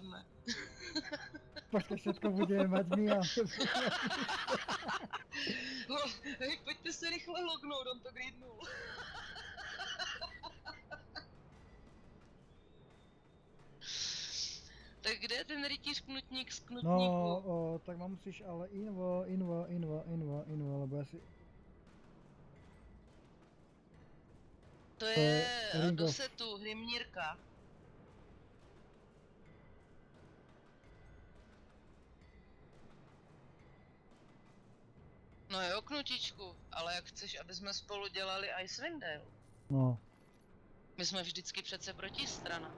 dopadne. Počkej, všetko budeme mať my a... Hej, pojďte se rychle lognout, on to gridnul. Tak kde je ten rytíř knutník z knutníku? No, tak ma musíš ale invo, lebo ja si... To je Ring do of- setu, Hrimnírka. No jo, knutičku, ale jak chceš, aby jsme spolu dělali Icewind Dale? No. My jsme vždycky přece protistrana.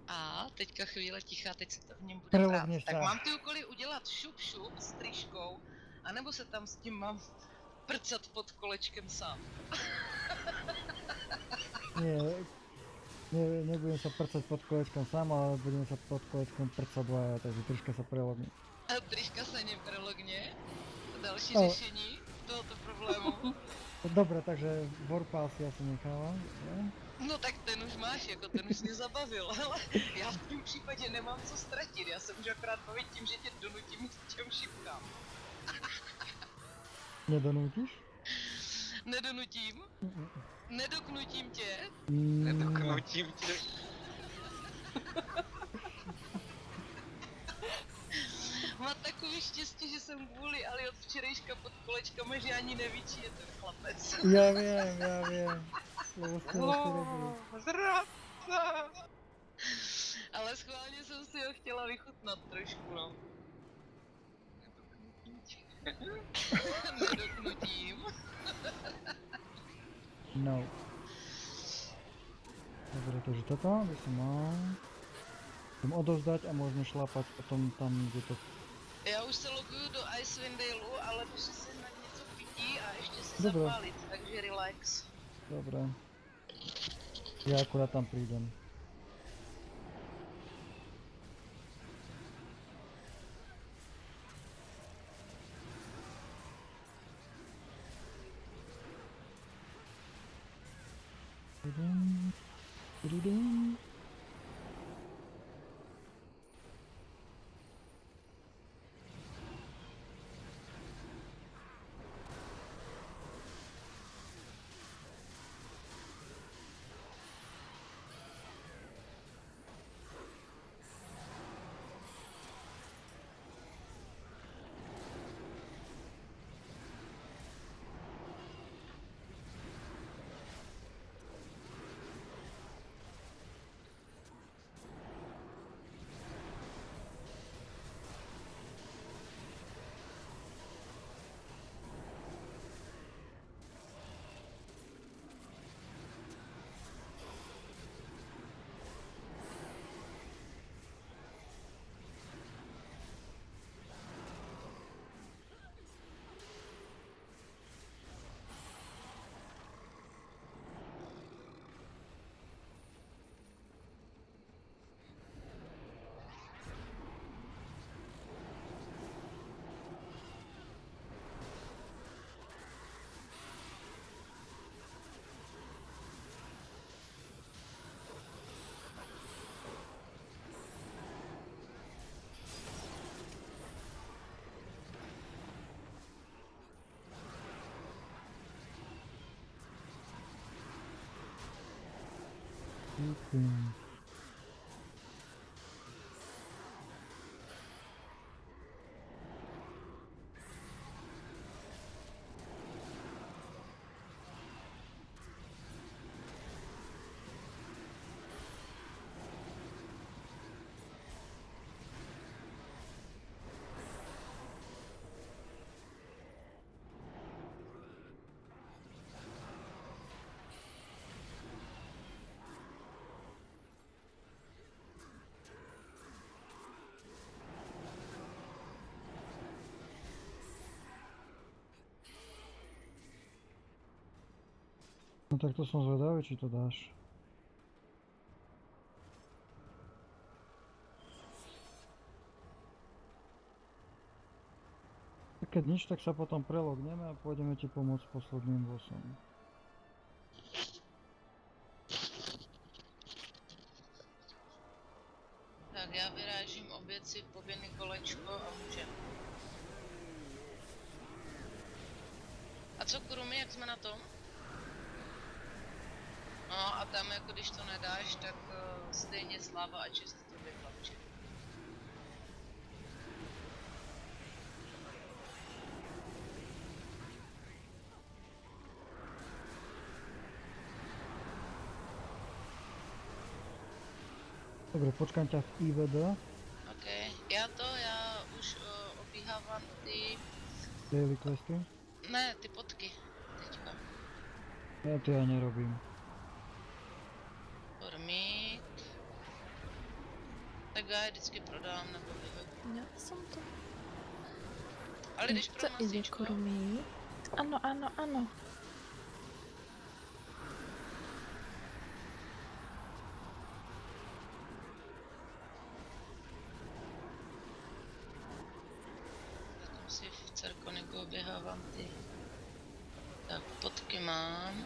A teďka chvíle ticha, teď se to v něm bude prát. Prelogneš Tak sa. mám ty úkoly udělat šup šup s tryškou, anebo se tam s tím mám prcat pod kolečkem sám. Nie, nebudem sa prcať pod kolečkom sám, ale budeme sa pod kolečkom prcať dvaja, takže triška sa prelogne. A tryška se neprologně. Další No. řešení tohoto problému. Dobre, takže Warpass ja si nechávam. Ne? No tak ten už máš, jako ten už mě zabavil, ale já v tom případě nemám co ztratit, já se můžu akorát bavit tím, že tě donutím k těm šipkám. Nedonútiš? Nedonutím? Nedoknutím tě? Nedoknutím tě. Má takový štěstí, že jsem kvůli Ali od včerejška pod kolečkama, že ani neví, či je ten chlapec. Ja viem. Lebo ste ešte robili. Zradca! Ale schválně jsem si ho chtěla vychutnat trošku, no. Nedoknutím. No. Dobre, takže toto by som mal. Chcem odovzdať a môžeme šlapať potom tam, kde to... Já už se loguju do Icewind Daleu, ale jdu si na něco pití a ještě si Dobré. zapálit, takže relax. Dobre. Ja akurát tam prídem. Tudum. No tak to som zvedavý, či to dáš. Tak keď nič, tak sa potom prelogneme a pôjdeme ti pomôcť posledným bossom. Tak já vyrážím obět si povinný kolečko a můžem. A co Kurumi, jak jsme na tom? No a tam jako když to nedáš, tak stejně sláva a čest to vytlačí. Dobre, počkám ťa v IVD. OK, já už obíhávám ty, Daily questy. ne, ty potky teďka. Ja to ja nerobím. Kormík. Tak já je vždycky prodám nebo vyvedu. Měla jsem to. Ale když pro To ide masíčko, Kurumi. Ano, ano, ano. zatím si v Cerkoniku oběhávám ty. Tak, potky mám.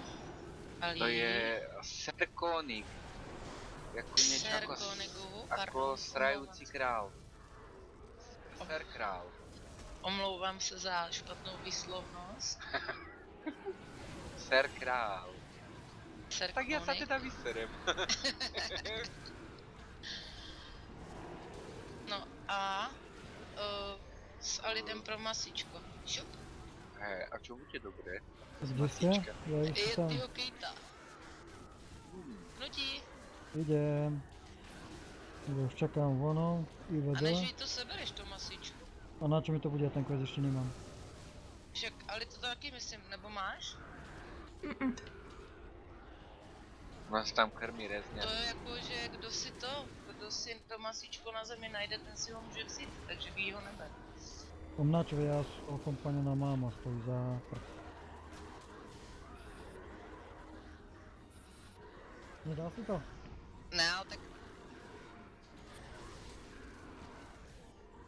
To je Serkonik. Jako niečo ako, Cerkoniku, ako srajúci král. Ser král. Omlouvám se za špatnou výslovnost. Ser král. Cerkonik. Tak ja sa teda vyserem. No a s Alidem pro masíčko. Šup. Hej, a čo bude dobré? Kde ste? Masička. Ja už Je tam tyho Kejta. Nutí. idem. Už čakám vonou, A než IVD. jí to sebereš, to masíčko. A na čo mi to bude, ten quest ešte nemám. Však, ale to taky myslím, nebo máš? Nás tam krmí rezňa. To je jako, že kdo si to masíčko na zemi najde, ten si ho může vzít, takže ví ho nebe. Omnáčov ja o kompaniona mám a stojí za prd. Nedá si to? Ne, ale tak...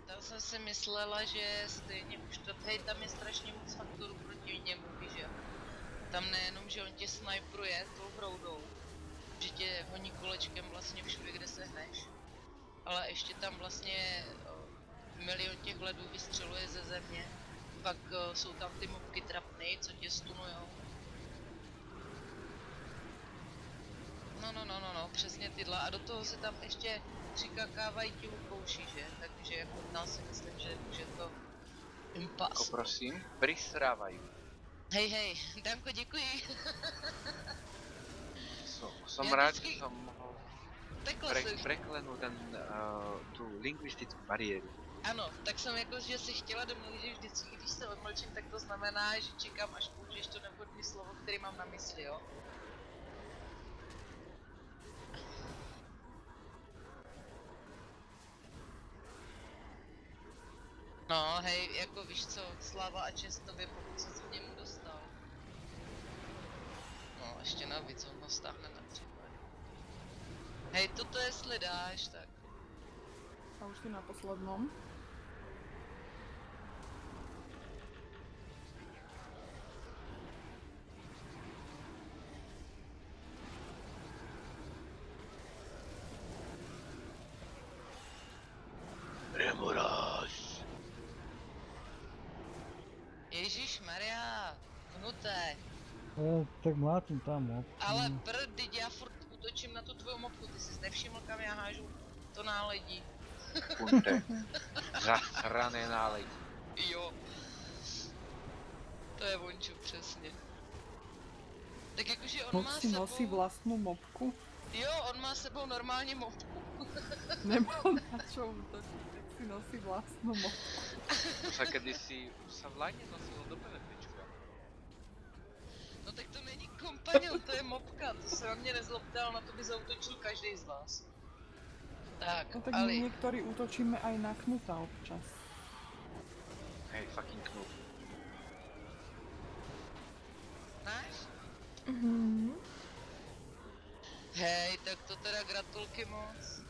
Tam jsem si myslela, že stejně už to, hej, tam je strašně moc faktorů proti němu, víš, že? Tam nejenom, že on tě snajpruje tou broudou, že tě honí kolečkem vlastně všude, kde se hneš, ale ještě tam vlastně milion těch ledů vystřeluje ze země, pak jsou tam ty mobky trapný, co tě stunujou. No, přesně tyhle. A do toho se tam ještě přikakávají ti lukouši, že? Takže jako tam si myslím, že to impas. Ako prosím, prisrávajú. Hej, Danko, děkuji. Som Ja rád, vždycky- že som mohol Takhle jsem, preklenúť tú lingvistickú bariéru. ano, tak jsem jako, že si chtěla domluvit, že vždycky, když se odmlčím, tak to znamená, že čekám, až použiješ to nevhodné slovo, který mám na mysli, jo? No, hej, jako víš co, sláva a čest tobě, pokud se k němu dostal. No, ještě navíc, on ho stáhne na příklad. Hej, toto jestli dáš, tak... A už si na poslednom. Remoráš. Ježíš Maria, hnuté. Tak mlátim tam, no. Ale prd, já furt útočím na tu tvou mopku, ty jsi nevšiml, kam já hážu to náledí. Punte. Zasrané náledí. Jo. To je vončo, přesně. Tak jakože on má Moc si nosí sebou... vlastnú mopku. Jo, on má sebou normálně mopku. Nemal na čo útočiť, tak si nosí vlastnú mopku. To sa kedysi sa v lajne nosilo do PVPčka. No tak to není kompanion, to je mopka, to se na mě nezlobdal, na to by zautočil každý z vás. Tak, No tak my Ali, niektorí útočíme aj na knuta občas. Hej, fucking knut. máš? Mhm. Hej, tak to teda gratulky moc.